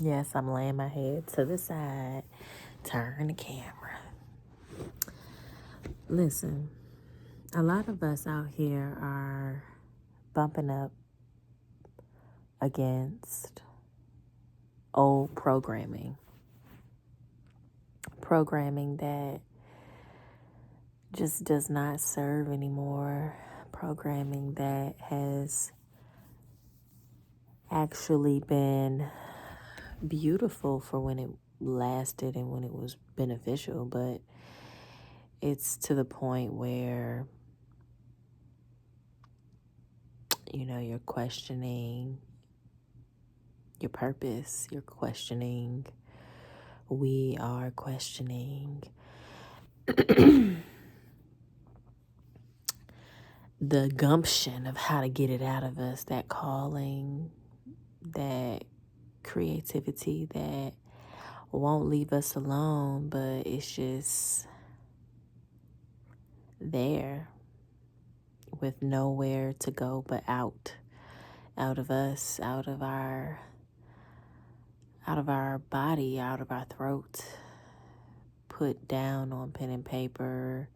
Yes, I'm laying my head to the side, turn the camera. Listen, a lot of us out here are bumping up against old programming that just does not serve anymore, programming that has actually been beautiful for when it lasted and when it was beneficial, but it's to the point where, you're questioning your purpose, we are questioning the gumption of how to get it out of us, that calling, that creativity that won't leave us alone, but it's just there with nowhere to go but out of us, out of our body, out of our throat, put down on pen and paper,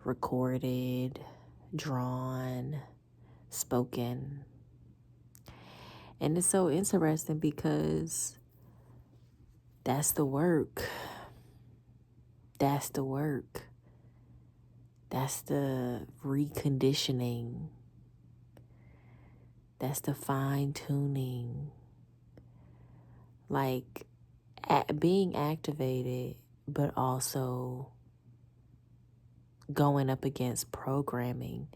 recorded, drawn, spoken. And it's so interesting because that's the work. That's the work. That's the reconditioning. That's the fine tuning. Like being activated, but also going up against programming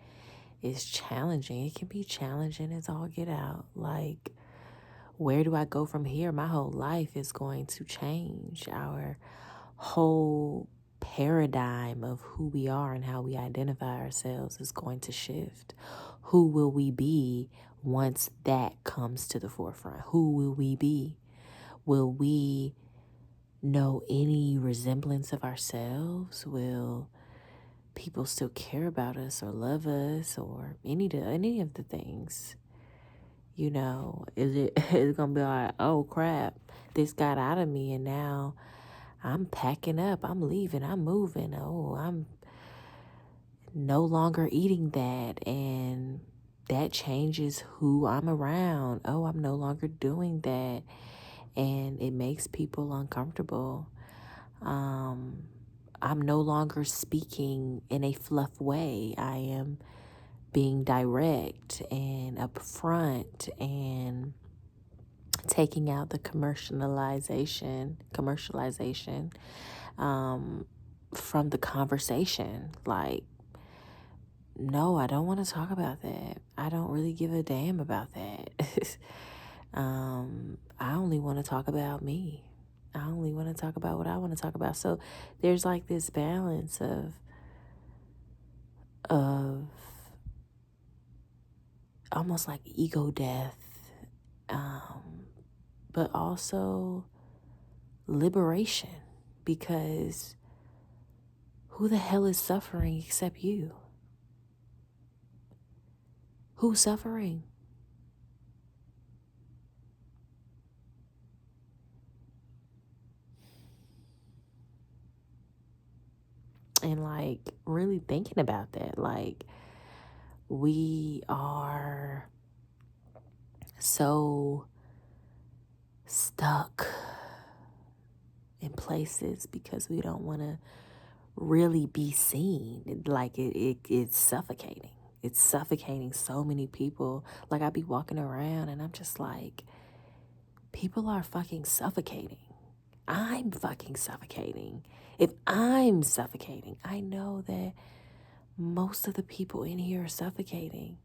is challenging. It can be challenging as all get out. Like, where do I go from here? My whole life is going to change. Our whole paradigm of who we are and how we identify ourselves is going to shift. Who will we be once that comes to the forefront? Who will we be? Will we know any resemblance of ourselves? Will people still care about us or love us or any of the things? Is it it's gonna be like, oh crap, this got out of me and now I'm packing up, I'm leaving, I'm moving. Oh, I'm no longer eating that, and that changes who I'm around. Oh, I'm no longer doing that, and it makes people uncomfortable. I'm no longer speaking in a fluff way. I am being direct and upfront and taking out the commercialization from the conversation. Like, no, I don't want to talk about that. I don't really give a damn about that. I only want to talk about me. I only want to talk about what I want to talk about. So there's like this balance of almost like ego death, but also liberation, because who the hell is suffering except you? Who's suffering? And like really thinking about that, like we are so stuck in places because we don't want to really be seen. Like it's suffocating. It's suffocating so many people. Like I be walking around and I'm just like, people are fucking suffocating. I'm fucking suffocating. If I'm suffocating, I know that most of the people in here are suffocating.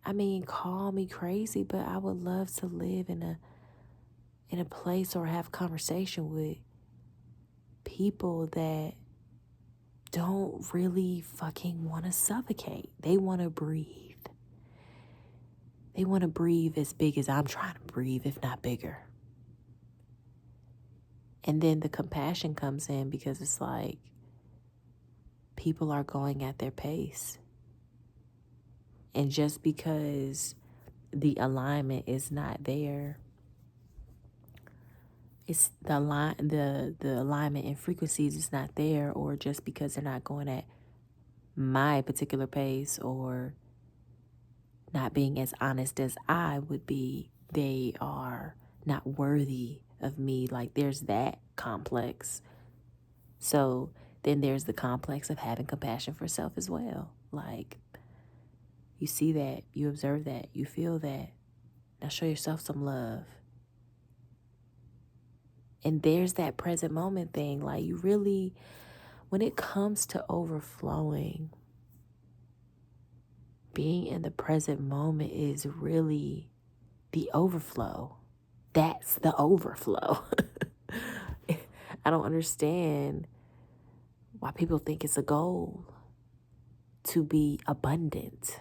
I mean, call me crazy, but I would love to live in a place or have conversation with people that don't really fucking want to suffocate. They want to breathe. They want to breathe as big as I'm trying to breathe, if not bigger. And then the compassion comes in because it's like people are going at their pace. And just because the alignment is not there it's the alignment and frequencies is not there, or just because they're not going at my particular pace or not being as honest as I would be, they are not worthy of me. Like, there's that complex. So then there's the complex of having compassion for self as well. Like, you see that, you observe that, you feel that. Now show yourself some love. And there's that present moment thing. Like, you really, when it comes to overflowing, being in the present moment is really the overflow. That's the overflow. I don't understand why people think it's a goal to be abundant.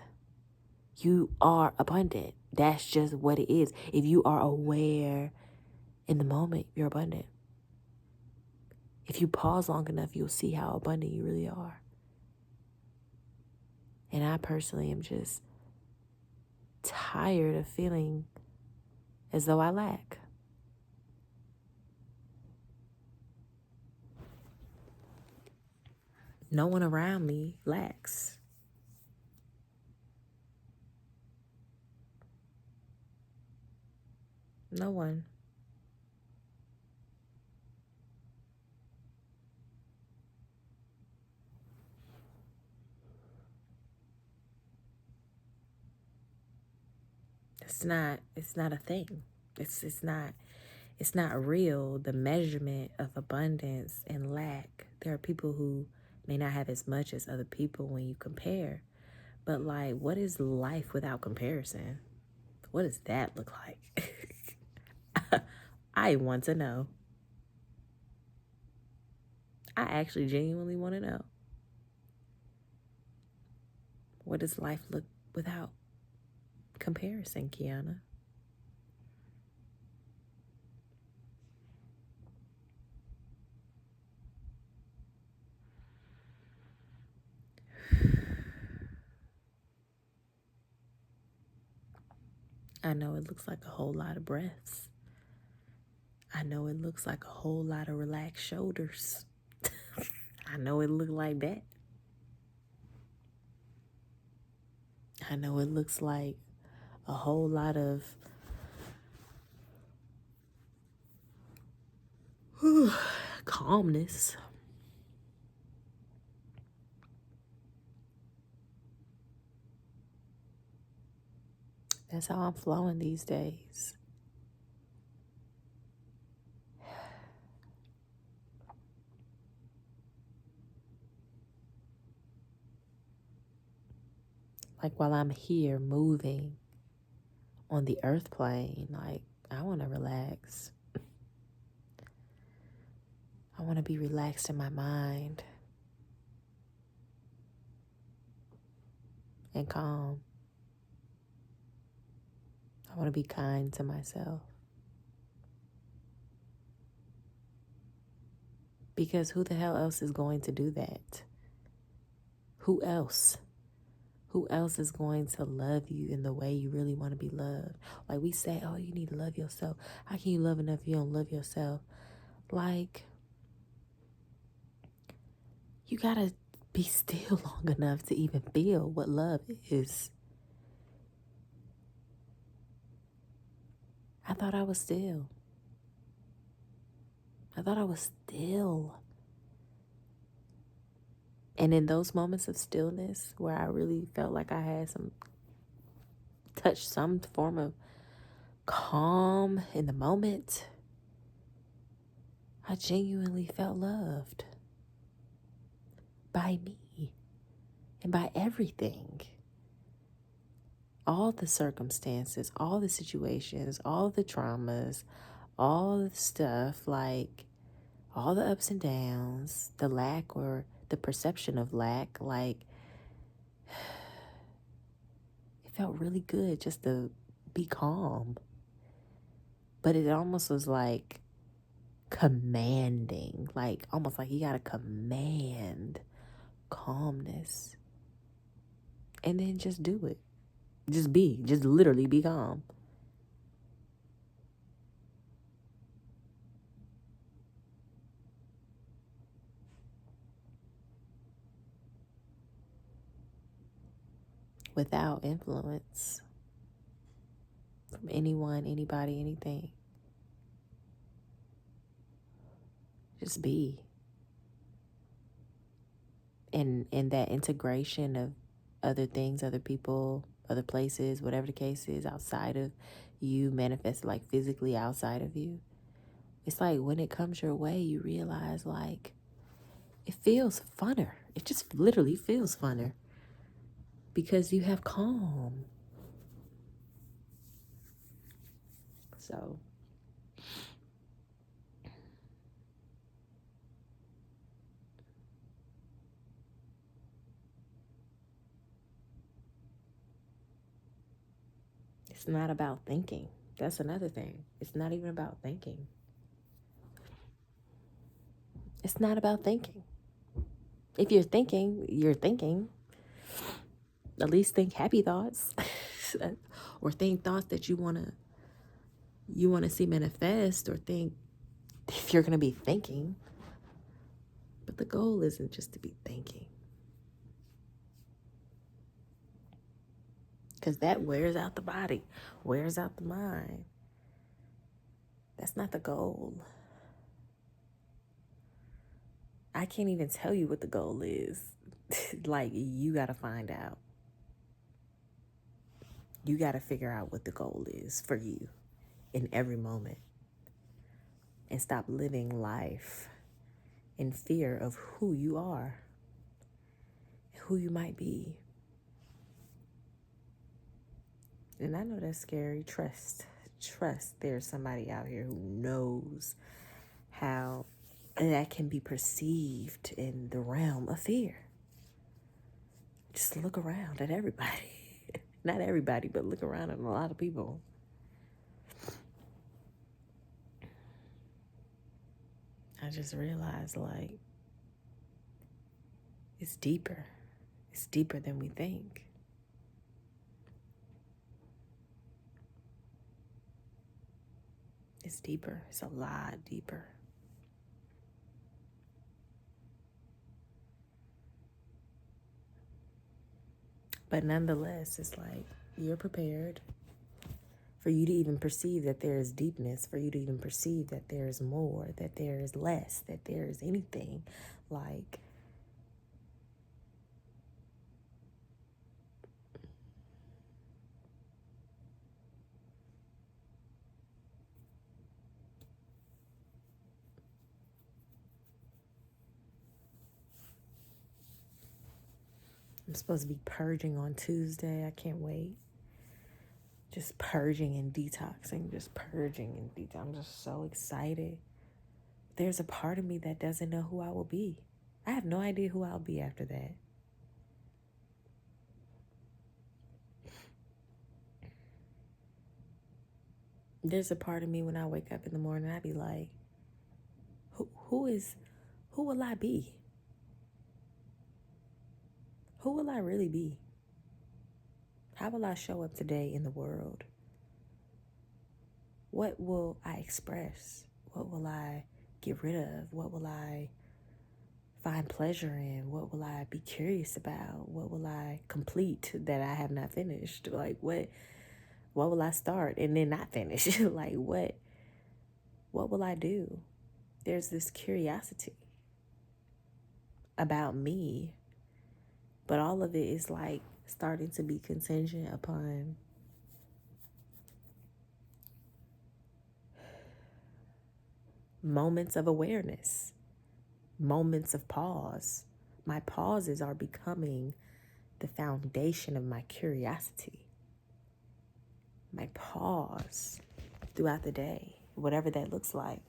You are abundant. That's just what it is. If you are aware in the moment, you're abundant. If you pause long enough, you'll see how abundant you really are. And I personally am just tired of feeling as though I lack. No one around me lacks. No one. It's not a thing. It's not real. The measurement of abundance and lack. There are people who may not have as much as other people when you compare. But like, what is life without comparison? What does that look like? I want to know. I actually genuinely want to know. What does life look without comparison, Kiana? I know it looks like a whole lot of breaths. I know it looks like a whole lot of relaxed shoulders. I know it looked like that. I know it looks like a whole lot of calmness. That's how I'm flowing these days. Like, while I'm here moving on the earth plane, like, I want to relax. I want to be relaxed in my mind and calm. I want to be kind to myself. Because who the hell else is going to do that? Who else? Who else is going to love you in the way you really want to be loved? Like, we say, oh, you need to love yourself. How can you love enough if you don't love yourself? Like, you got to be still long enough to even feel what love is. I thought I was still. I thought I was still. And in those moments of stillness where I really felt like I had touched some form of calm in the moment, I genuinely felt loved by me and by everything. All the circumstances, all the situations, all the traumas, all the stuff, like all the ups and downs, the lack or the perception of lack, like, it felt really good just to be calm. But it almost was like commanding, like almost like you gotta command calmness. And then just do it. Just literally be calm. without influence from anyone, anybody, anything. Just be. And that integration of other things, other people, other places, whatever the case is, outside of you, manifest like physically outside of you. It's like when it comes your way, you realize like it feels funner. It just literally feels funner because you have calm. So it's not about thinking. That's another thing. It's not even about thinking. It's not about thinking. If you're thinking, you're thinking. At least think happy thoughts. Or think thoughts that you want to see manifest, or think if you're going to be thinking. But the goal isn't just to be thinking, because that wears out the body, wears out the mind. That's not the goal. I can't even tell you what the goal is. Like, you got to find out. You got to figure out what the goal is for you in every moment, and stop living life in fear of who you are, who you might be. And I know that's scary. Trust there's somebody out here who knows how that can be perceived in the realm of fear. Just look around at everybody. Not everybody, but look around at a lot of people. I just realized, like, it's deeper. It's deeper than we think. It's deeper. It's a lot deeper. But nonetheless, it's like you're prepared for you to even perceive that there is deepness, for you to even perceive that there is more, that there is less, that there is anything. Like, I'm supposed to be purging on Tuesday. I can't wait. Just purging and detoxing, just purging and detoxing. I'm just so excited. There's a part of me that doesn't know who I will be. I have no idea who I'll be after that. There's a part of me when I wake up in the morning, I be like, who will I be? Who will I really be? How will I show up today in the world? What will I express? What will I get rid of? What will I find pleasure in? What will I be curious about? What will I complete that I have not finished? Like, what will I start and then not finish? Like, what will I do? There's this curiosity about me, but all of it is like starting to be contingent upon moments of awareness, moments of pause. My pauses are becoming the foundation of my curiosity. My pause throughout the day, whatever that looks like.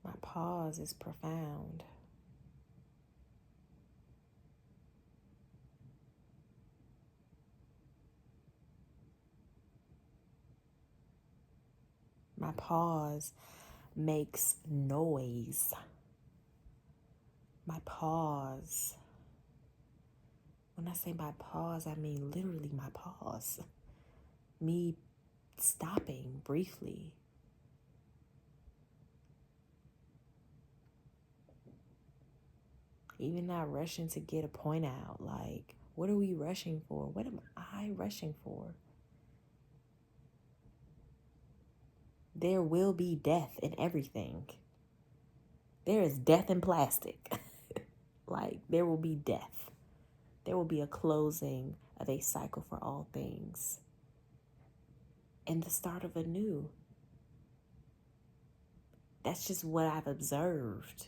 My pause is profound. My pause makes noise. my pause. When I say my pause, I mean literally my pause. Me stopping briefly. Even not rushing to get a point out. Like, what are we rushing for? What am I rushing for? There will be death in everything. There is death in plastic. Like, there will be death. There will be a closing of a cycle for all things. And the start of a new. That's just what I've observed.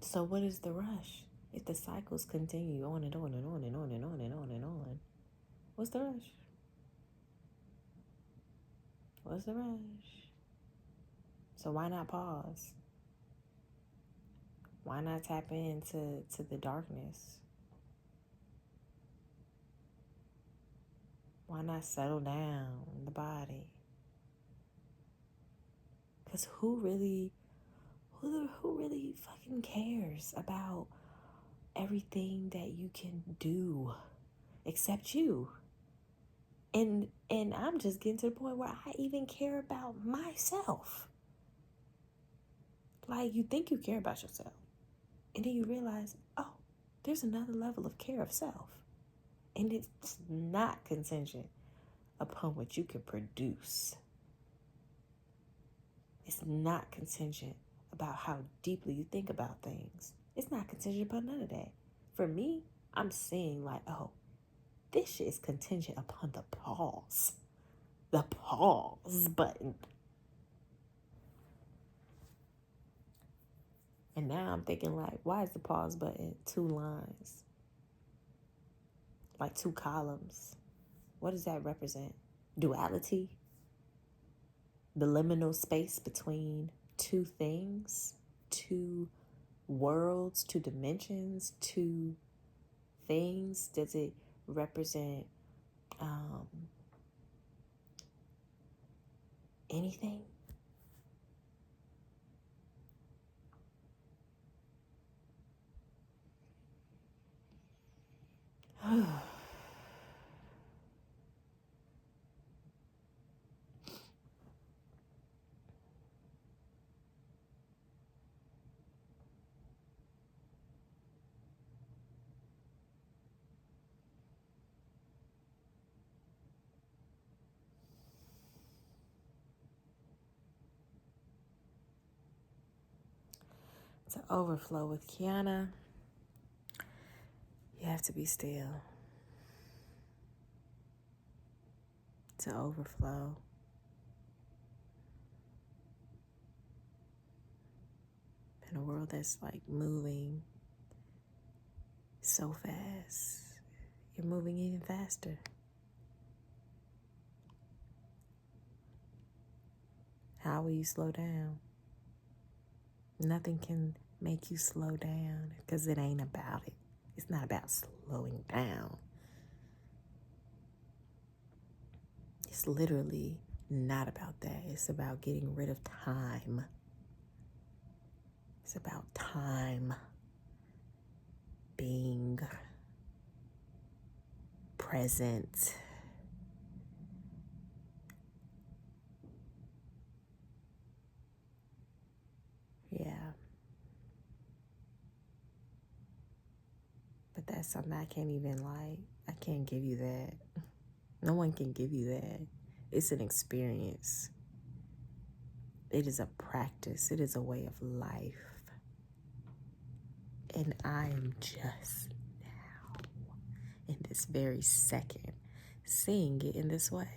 So what is the rush? If the cycles continue on and on and on and on and on and on and on, what's the rush? What's the rush? So why not pause? Why not tap into the darkness? Why not settle down in the body? Because who really fucking cares about everything that you can do except you? And I'm just getting to the point where I even care about myself. Like, you think you care about yourself, and then you realize, oh, there's another level of care of self. And it's not contingent upon what you can produce. It's not contingent about how deeply you think about things. It's not contingent upon none of that. For me, I'm seeing like, oh, this shit is contingent upon the pause. The pause button. And now I'm thinking like, why is the pause button 2 lines? Like 2 columns. What does that represent? Duality? The liminal space between 2 things, 2 worlds, 2 dimensions, 2 things? Does it represent anything? To overflow with Kiana, you have to be still. To overflow, in a world that's like moving so fast, you're moving even faster. How will you slow down? Nothing can make you slow down because it ain't about it. It's not about slowing down. It's literally not about that. It's about getting rid of time. It's about time being present. Yeah. But that's something I can't even I can't give you that. No one can give you that. It's an experience. It is a practice. It is a way of life. And I am just now, in this very second, seeing it in this way.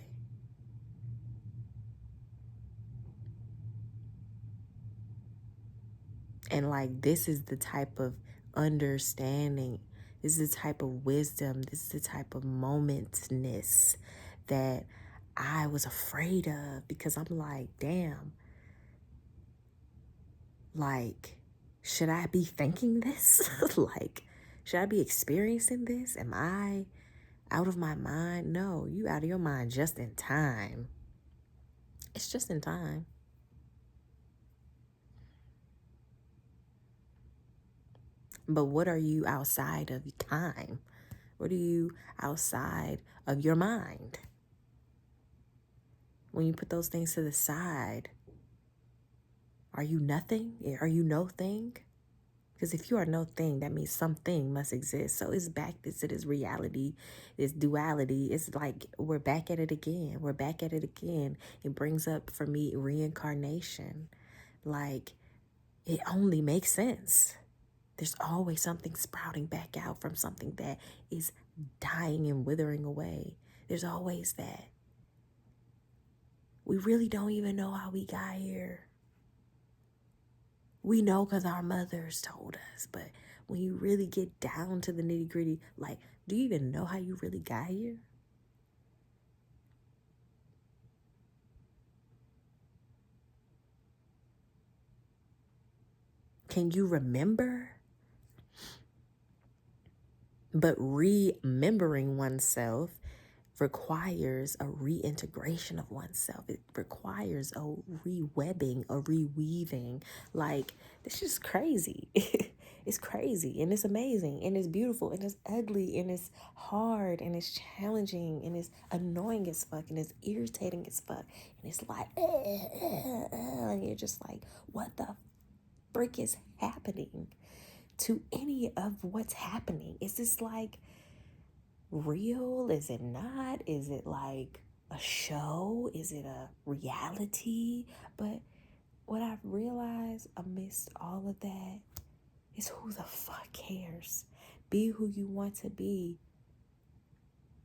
And this is the type of understanding, this is the type of wisdom, this is the type of momentness that I was afraid of, because I'm like, damn, should I be thinking this? Should I be experiencing this? Am I out of my mind? No, you out of your mind just in time. It's just in time. But what are you outside of time? What are you outside of your mind? When you put those things to the side, are you nothing? Are you no thing? Because if you are no thing, that means something must exist. So it's back to this reality, this duality. It's like we're back at it again. We're back at it again. It brings up for me reincarnation. Like, it only makes sense. There's always something sprouting back out from something that is dying and withering away. There's always that. We really don't even know how we got here. We know because our mothers told us, but when you really get down to the nitty gritty, like, do you even know how you really got here? Can you remember? But remembering oneself requires a reintegration of oneself. It requires a rewebbing, a reweaving. Like, this is crazy. It's crazy and it's amazing and it's beautiful and it's ugly and it's hard and it's challenging and it's annoying as fuck and it's irritating as fuck and it's like, and you're just like, what the frick is happening to any of what's happening? Is this like real? Is it not? Is it like a show? Is it a reality? But what I've realized amidst all of that is, who the fuck cares? Be who you want to be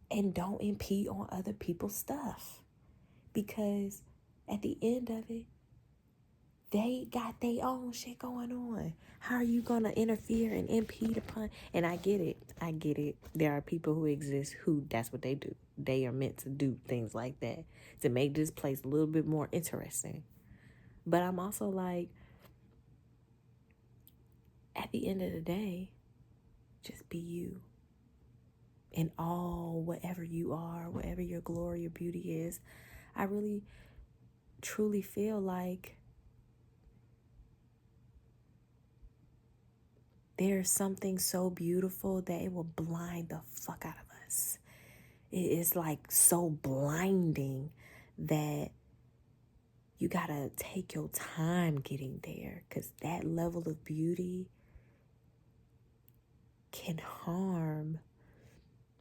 and don't impede on other people's stuff, because at the end of it, they got their own shit going on. How are you going to interfere and impede upon? And I get it. I get it. There are people who exist who that's what they do. They are meant to do things like that to make this place a little bit more interesting. But I'm also like, at the end of the day, just be you. In all, whatever you are, whatever your glory or beauty is. I really, truly feel like there's something so beautiful that it will blind the fuck out of us. It is like so blinding that you gotta take your time getting there, because that level of beauty can harm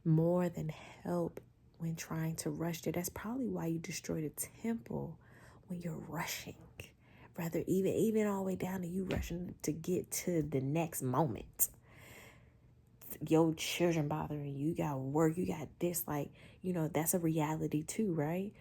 more than help when trying to rush there. That's probably why you destroy the temple, when you're rushing. Rather, even all the way down to you rushing to get to the next moment. Your children bothering you, you got work, you got this, like, that's a reality too, right?